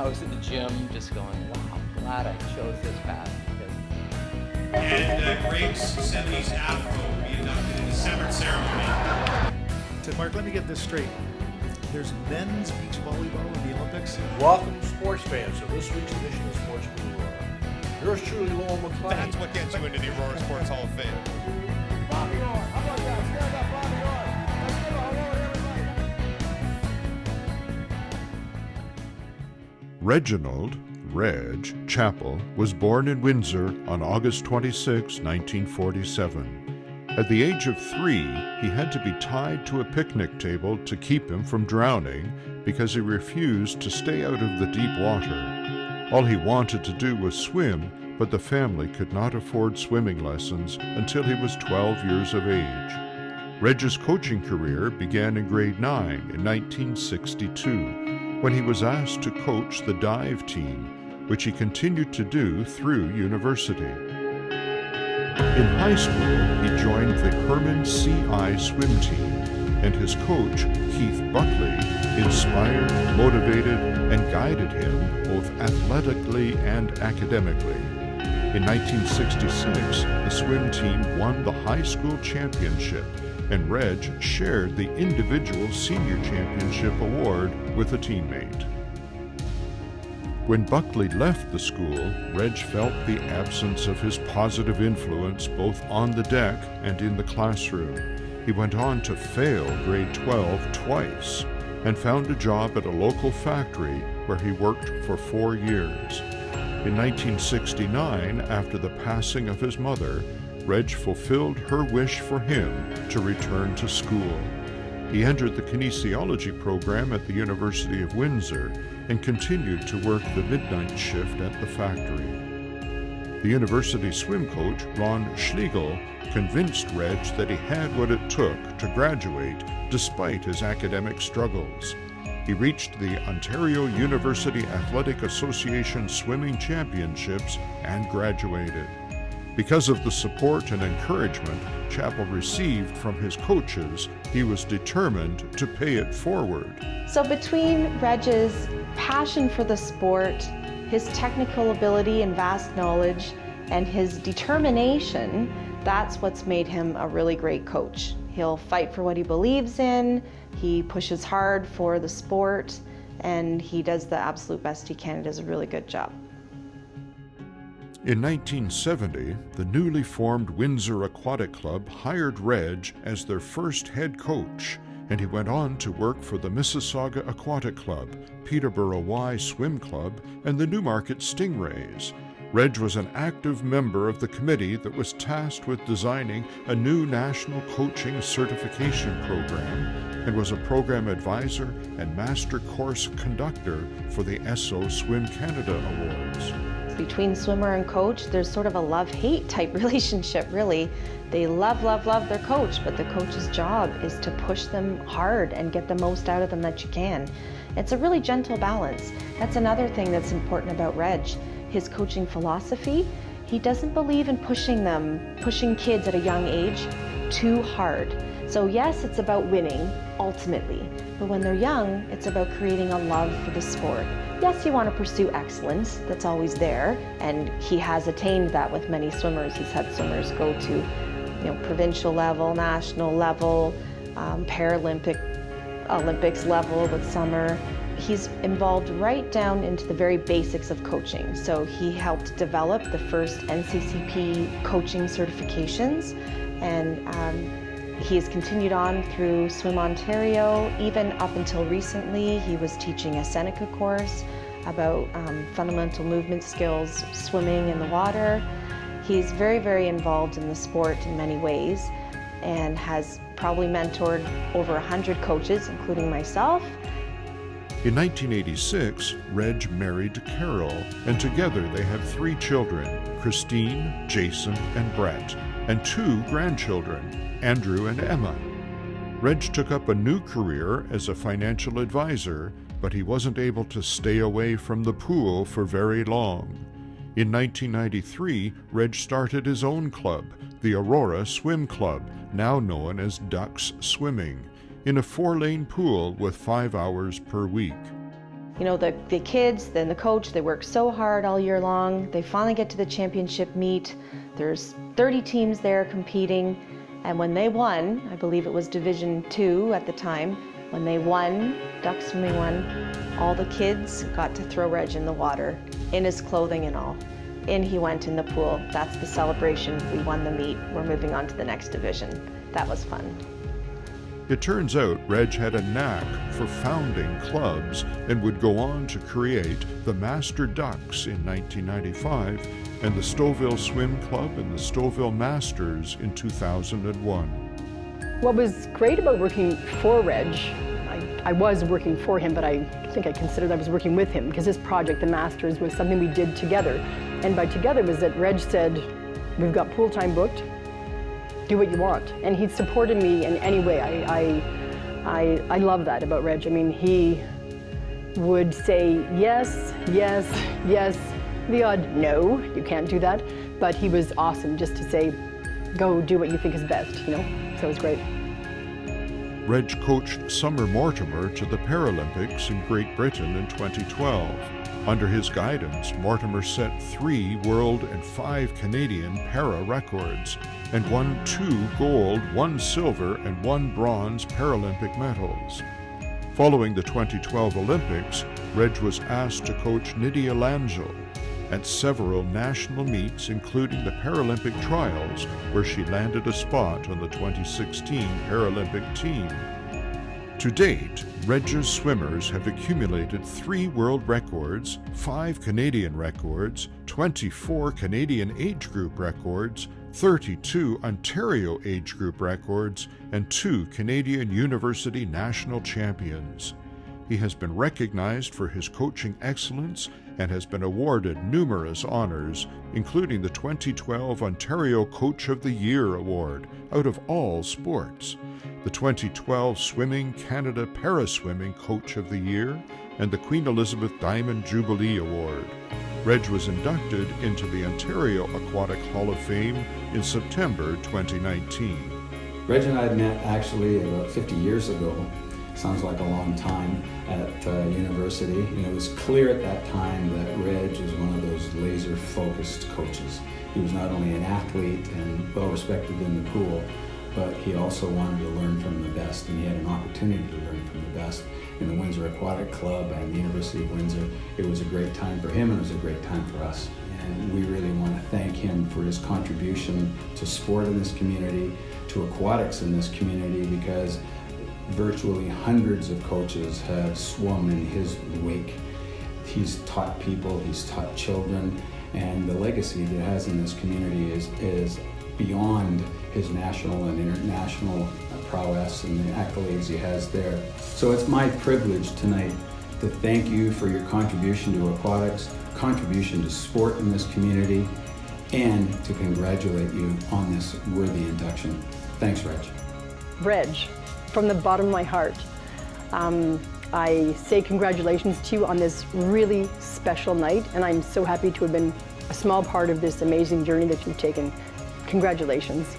I was in the gym just going, wow, I'm glad I chose this path. And Greg's 70s afro will be inducted in a separate ceremony. So Mark, let me get this straight. There's men's beach volleyball in the Olympics? Welcome, sports fans, to this week's edition of Sports with Aurora. Yours truly, Lowell McClain. That's what gets you into the Aurora Sports Hall of Fame. Bobby Orr, how about that? Stand up, Bobby Orr. Let's give a hello to everybody. Reginald Reg Chappell was born in Windsor on August 26, 1947. At the age of 3, he had to be tied to a picnic table to keep him from drowning because he refused to stay out of the deep water. All he wanted to do was swim, but the family could not afford swimming lessons until he was 12 years of age. Reg's coaching career began in grade 9 in 1962 when he was asked to coach the dive team, which he continued to do through university. In high school, he joined the Herman CI swim team, and his coach, Keith Buckley, inspired, motivated, and guided him both athletically and academically. In 1966, the swim team won the high school championship, and Reg shared the individual senior championship award with a teammate. When Buckley left the school, Reg felt the absence of his positive influence both on the deck and in the classroom. He went on to fail grade 12 twice and found a job at a local factory where he worked for 4 years. In 1969, after the passing of his mother, Reg fulfilled her wish for him to return to school. He entered the kinesiology program at the University of Windsor and continued to work the midnight shift at the factory. The university swim coach, Ron Schlegel, convinced Reg that he had what it took to graduate despite his academic struggles. He reached the Ontario University Athletic Association Swimming Championships and graduated. Because of the support and encouragement Chappell received from his coaches, he was determined to pay it forward. So between Reg's passion for the sport, his technical ability and vast knowledge, and his determination, that's what's made him a really great coach. He'll fight for what he believes in, he pushes hard for the sport, and he does the absolute best he can. He does a really good job. In 1970, the newly formed Windsor Aquatic Club hired Reg as their first head coach, and he went on to work for the Mississauga Aquatic Club, Peterborough Y Swim Club, and the Newmarket Stingrays. Reg was an active member of the committee that was tasked with designing a new national coaching certification program and was a program advisor and master course conductor for the ASHoF Swim Canada Awards. Between swimmer and coach, there's sort of a love-hate type relationship, really. They love their coach, but the coach's job is to push them hard and get the most out of them that you can. It's a really gentle balance. That's another thing that's important about Reg. His coaching philosophy, he doesn't believe in pushing kids at a young age too hard. So yes, it's about winning, ultimately, but when they're young, it's about creating a love for the sport. Yes, you want to pursue excellence, that's always there, and he has attained that with many swimmers. He's had swimmers go to provincial level, national level, Olympics level with summer. He's involved right down into the very basics of coaching. So he helped develop the first NCCP coaching certifications, and he has continued on through Swim Ontario. Even up until recently, he was teaching a Seneca course about fundamental movement skills, swimming in the water. He's very, very involved in the sport in many ways and has probably mentored over 100 coaches, including myself. In 1986, Reg married Carol, and together they have 3 children, Christine, Jason, and Brett, and 2 grandchildren, Andrew and Emma. Reg took up a new career as a financial advisor, but he wasn't able to stay away from the pool for very long. In 1993, Reg started his own club, the Aurora Swim Club, now known as Ducks Swimming, in a 4-lane pool with 5 hours per week. You know, the kids, then the coach, they work so hard all year long. They finally get to the championship meet. There's 30 teams there competing. And when they won, I believe it was Division 2 at the time, when they won, duck swimming won, all the kids got to throw Reg in the water, in his clothing and all. In he went in the pool. That's the celebration. We won the meet. We're moving on to the next division. That was fun. It turns out Reg had a knack for founding clubs and would go on to create the Master Ducks in 1995 and the Stouffville Swim Club and the Stouffville Masters in 2001. What was great about working for Reg, I was working for him, but I think I considered I was working with him because his project, the Masters, was something we did together. And by together was that Reg said, we've got pool time booked, do what you want. And he supported me in any way. I love that about Reg. I mean, he would say yes, yes, yes, the odd no, you can't do that. But he was awesome just to say, go do what you think is best, you know? So it was great. Reg coached Summer Mortimer to the Paralympics in Great Britain in 2012. Under his guidance, Mortimer set 3 world and 5 Canadian para records and won 2 gold, 1 silver, and 1 bronze Paralympic medals. Following the 2012 Olympics, Reg was asked to coach Nydia Langell at several national meets, including the Paralympic trials, where she landed a spot on the 2016 Paralympic team. To date, Reg's swimmers have accumulated 3 world records, 5 Canadian records, 24 Canadian age group records, 32 Ontario age group records, and 2 Canadian University national champions. He has been recognized for his coaching excellence and has been awarded numerous honors, including the 2012 Ontario Coach of the Year Award out of all sports, the 2012 Swimming Canada Paraswimming Coach of the Year, and the Queen Elizabeth Diamond Jubilee Award. Reg was inducted into the Ontario Aquatic Hall of Fame in September 2019. Reg and I had met actually about 50 years ago. Sounds like a long time at university. And it was clear at that time that Reg was one of those laser-focused coaches. He was not only an athlete and well-respected in the pool, but he also wanted to learn from the best, and he had an opportunity to learn from the best in the Windsor Aquatic Club and the University of Windsor. It was a great time for him, and it was a great time for us. And we really want to thank him for his contribution to sport in this community, to aquatics in this community, because virtually hundreds of coaches have swum in his wake. He's taught people, he's taught children, and the legacy that he has in this community is beyond his national and international prowess and the accolades he has there. So it's my privilege tonight to thank you for your contribution to aquatics, contribution to sport in this community, and to congratulate you on this worthy induction. Thanks, Reg. Reg, from the bottom of my heart, I say congratulations to you on this really special night, and I'm so happy to have been a small part of this amazing journey that you've taken. Congratulations.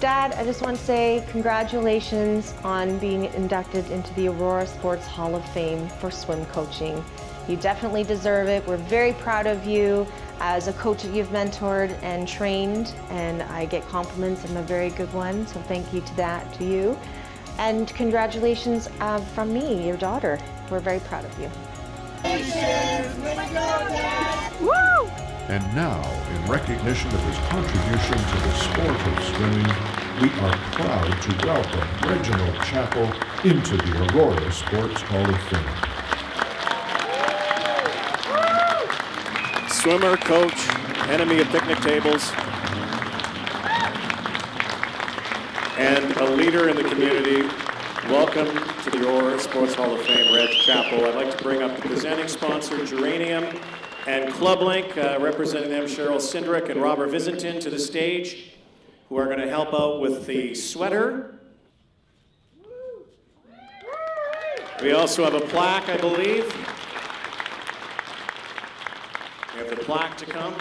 Dad, I just want to say congratulations on being inducted into the Aurora Sports Hall of Fame for swim coaching. You definitely deserve it. We're very proud of you as a coach that you've mentored and trained, and I get compliments. I'm a very good one, so thank you to you. And congratulations from me, your daughter. We're very proud of you. Woo! And now, in recognition of his contribution to the sport of swimming, we are proud to welcome Reginald Chappell into the Aurora Sports Hall of Fame. Swimmer, coach, enemy of picnic tables, and a leader in the community. Welcome to the Aurora Sports Hall of Fame, Reg Chappell. I'd like to bring up the presenting sponsor, Geranium and Club Link, representing them, Cheryl Cindric and Robert Visentin, to the stage, who are going to help out with the sweater. We also have a plaque, I believe. We have the plaque to come.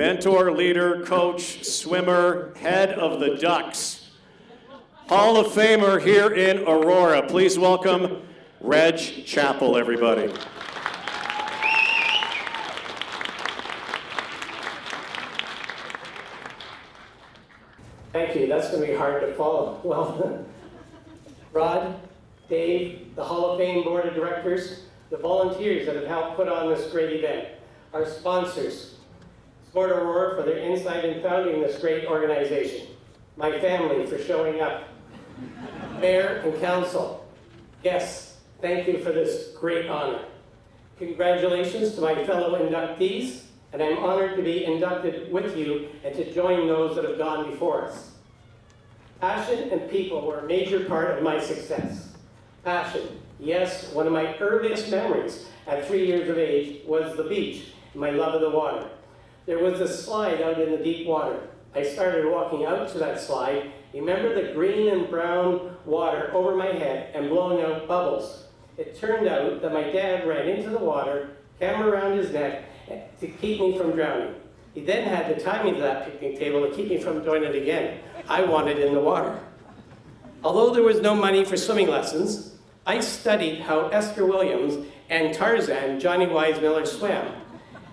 mentor, leader, coach, swimmer, head of the Ducks, Hall of Famer here in Aurora. Please welcome Reg Chappell, everybody. Thank you. That's going to be hard to follow. Well, Rod, Dave, the Hall of Fame Board of Directors, the volunteers that have helped put on this great event, our sponsors, Sport Aurora for their insight in founding this great organization, my family for showing up, Mayor and Council, yes, thank you for this great honor. Congratulations to my fellow inductees, and I'm honored to be inducted with you and to join those that have gone before us. Passion and people were a major part of my success. Passion, yes, one of my earliest memories at 3 years of age was the beach, my love of the water. There was a slide out in the deep water. I started walking out to that slide. Remember the green and brown water over my head and blowing out bubbles. It turned out that my dad ran into the water, camera around his neck, to keep me from drowning. He then had to tie me to that picnic table to keep me from doing it again. I wanted in the water. Although there was no money for swimming lessons, I studied how Esther Williams and Tarzan, Johnny Weissmuller, swam.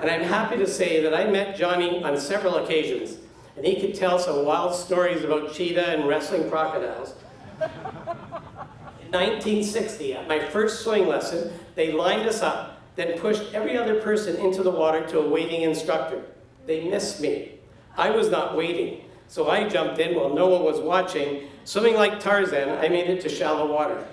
And I'm happy to say that I met Johnny on several occasions, and he could tell some wild stories about cheetah and wrestling crocodiles. In 1960, at my first swimming lesson, they lined us up, then pushed every other person into the water to a waiting instructor. They missed me. I was not waiting, so I jumped in while no one was watching. Swimming like Tarzan, I made it to shallow water.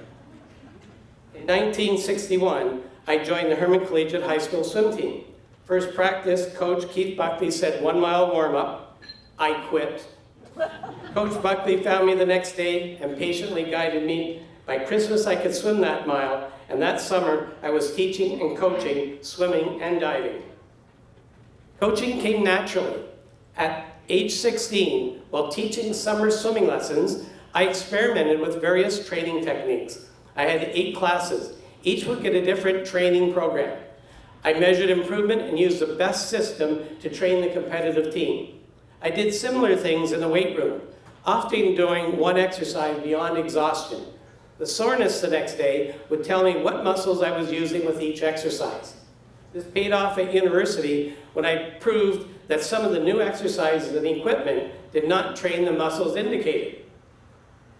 In 1961, I joined the Herman Collegiate High School swim team. First practice, Coach Keith Buckley said 1 mile warm-up. I quit. Coach Buckley found me the next day and patiently guided me. By Christmas, I could swim that mile, and that summer, I was teaching and coaching swimming and diving. Coaching came naturally. At age 16, while teaching summer swimming lessons, I experimented with various training techniques. I had 8 classes. Each would get a different training program. I measured improvement and used the best system to train the competitive team. I did similar things in the weight room, often doing one exercise beyond exhaustion. The soreness the next day would tell me what muscles I was using with each exercise. This paid off at university when I proved that some of the new exercises and equipment did not train the muscles indicated.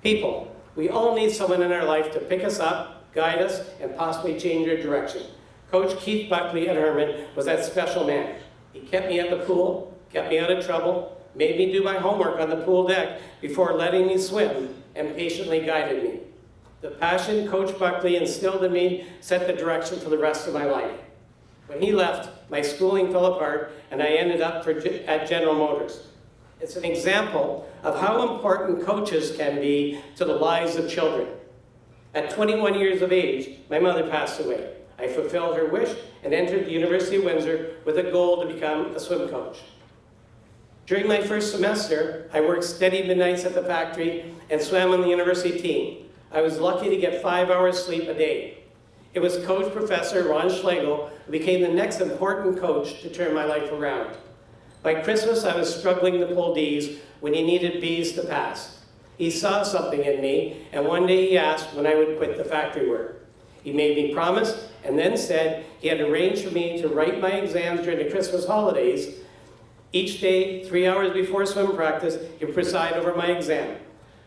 People, we all need someone in our life to pick us up, guide us, and possibly change our direction. Coach Keith Buckley at Herman was that special man. He kept me at the pool, kept me out of trouble, made me do my homework on the pool deck before letting me swim, and patiently guided me. The passion Coach Buckley instilled in me set the direction for the rest of my life. When he left, my schooling fell apart, and I ended up at General Motors. It's an example of how important coaches can be to the lives of children. At 21 years of age, my mother passed away. I fulfilled her wish and entered the University of Windsor with a goal to become a swim coach. During my first semester, I worked steady midnights at the factory and swam on the university team. I was lucky to get 5 hours sleep a day. It was Coach Professor Ron Schlegel who became the next important coach to turn my life around. By Christmas, I was struggling to pull D's when he needed B's to pass. He saw something in me, and one day he asked when I would quit the factory work. He made me promise and then said he had arranged for me to write my exams during the Christmas holidays. Each day, 3 hours before swim practice, he would preside over my exam.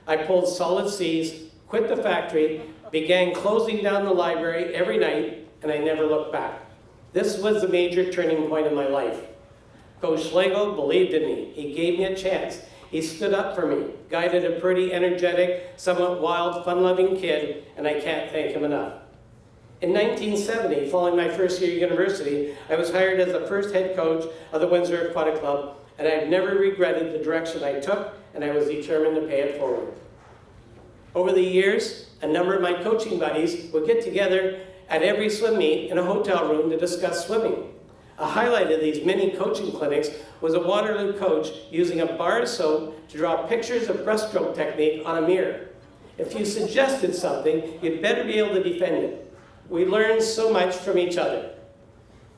I pulled solid C's, quit the factory, began closing down the library every night, and I never looked back. This was the major turning point in my life. Coach Schlegel believed in me. He gave me a chance. He stood up for me, guided a pretty energetic, somewhat wild, fun-loving kid, and I can't thank him enough. In 1970, following my first year at university, I was hired as the first head coach of the Windsor Aquatic Club, and I've never regretted the direction I took, and I was determined to pay it forward. Over the years, a number of my coaching buddies would get together at every swim meet in a hotel room to discuss swimming. A highlight of these mini coaching clinics was a Waterloo coach using a bar of soap to draw pictures of breaststroke technique on a mirror. If you suggested something, you'd better be able to defend it. We learned so much from each other.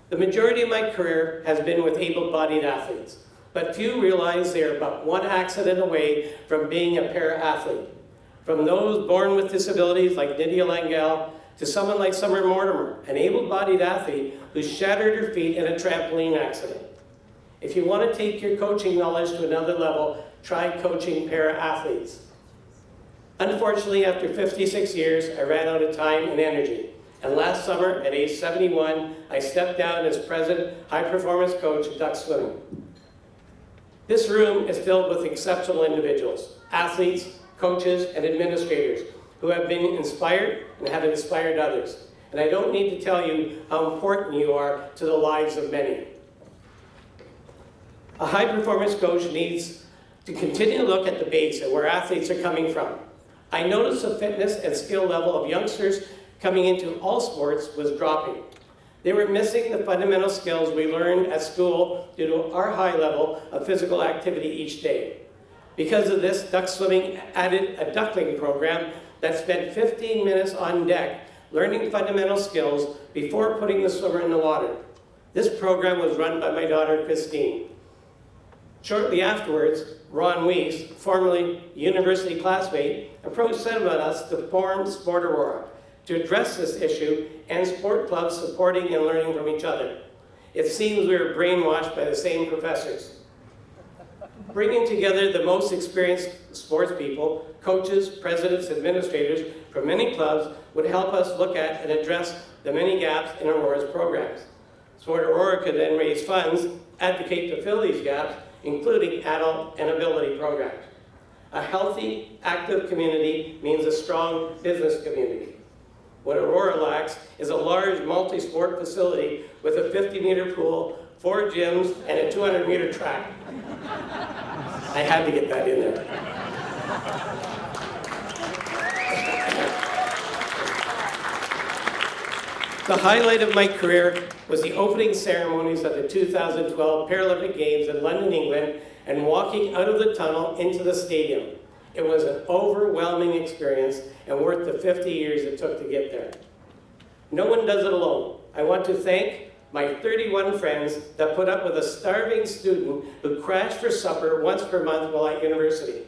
The majority of my career has been with able-bodied athletes. But few realize they are but one accident away from being a para-athlete. From those born with disabilities like Nydia Langell to someone like Summer Mortimer, an able-bodied athlete who shattered her feet in a trampoline accident. If you want to take your coaching knowledge to another level, try coaching para-athletes. Unfortunately, after 56 years, I ran out of time and energy. And last summer, at age 71, I stepped down as president, high-performance coach at Duck Swimming. This room is filled with exceptional individuals, athletes, coaches, and administrators who have been inspired and have inspired others. And I don't need to tell you how important you are to the lives of many. A high-performance coach needs to continue to look at the base and where athletes are coming from. I noticed the fitness and skill level of youngsters coming into all sports was dropping. They were missing the fundamental skills we learned at school due to our high level of physical activity each day. Because of this, Duck Swimming added a duckling program that spent 15 minutes on deck learning fundamental skills before putting the swimmer in the water. This program was run by my daughter, Christine. Shortly afterwards, Ron Weiss, formerly university classmate, approached some of us to form Sport Aurora to address this issue and sport clubs supporting and learning from each other. It seems we were brainwashed by the same professors. Bringing together the most experienced sports people, coaches, presidents, administrators from many clubs would help us look at and address the many gaps in Aurora's programs. Sport Aurora could then raise funds, advocate to fill these gaps, including adult and ability programs. A healthy, active community means a strong business community. What Aurora lacks is a large multi-sport facility with a 50-meter pool, 4 gyms, and a 200-meter track. I had to get that in there. The highlight of my career was the opening ceremonies of the 2012 Paralympic Games in London, England, and walking out of the tunnel into the stadium. It was an overwhelming experience and worth the 50 years it took to get there. No one does it alone. I want to thank my 31 friends that put up with a starving student who crashed for supper once per month while at university.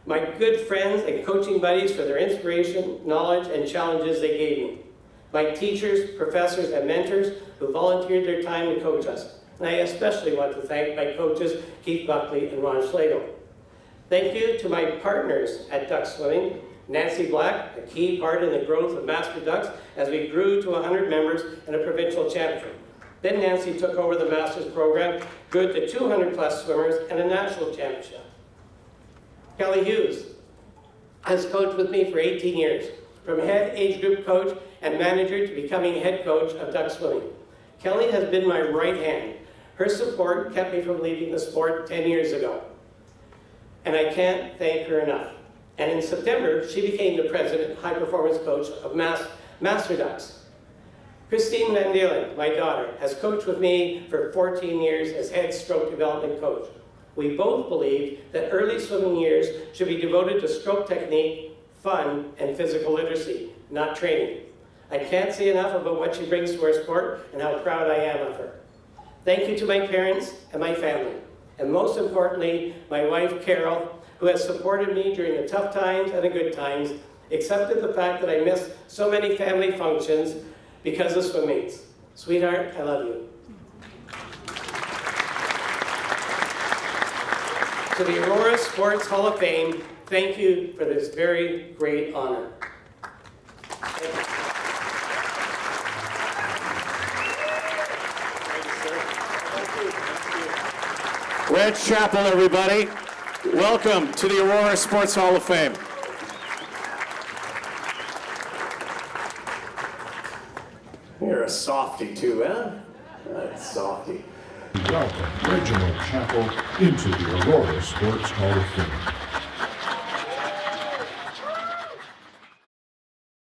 My good friends and coaching buddies for their inspiration, knowledge, and challenges they gave me. My teachers, professors, and mentors who volunteered their time to coach us. And I especially want to thank my coaches, Keith Buckley and Ron Schlegel. Thank you to my partners at Duck Swimming, Nancy Black, a key part in the growth of Master Ducks as we grew to 100 members and a provincial championship. Then Nancy took over the Masters program, grew to 200 plus swimmers and a national championship. Kelly Hughes has coached with me for 18 years, from head age group coach and manager to becoming head coach of Duck Swimming. Kelly has been my right hand. Her support kept me from leaving the sport 10 years ago. And I can't thank her enough. And in September, she became the president, high performance coach of Master Ducks. Christine Van Dalen, my daughter, has coached with me for 14 years as head stroke development coach. We both believe that early swimming years should be devoted to stroke technique, fun, and physical literacy, not training. I can't say enough about what she brings to our sport and how proud I am of her. Thank you to my parents and my family. And most importantly, my wife, Carol, who has supported me during the tough times and the good times, accepted the fact that I missed so many family functions because of swim meets. Sweetheart, I love you. To the Aurora Sports Hall of Fame, thank you for this very great honor. Thank you. Reg Chappell, everybody. Welcome to the Aurora Sports Hall of Fame. You're a softie too, huh? That's softie. Welcome Reginald Chappell into the Aurora Sports Hall of Fame.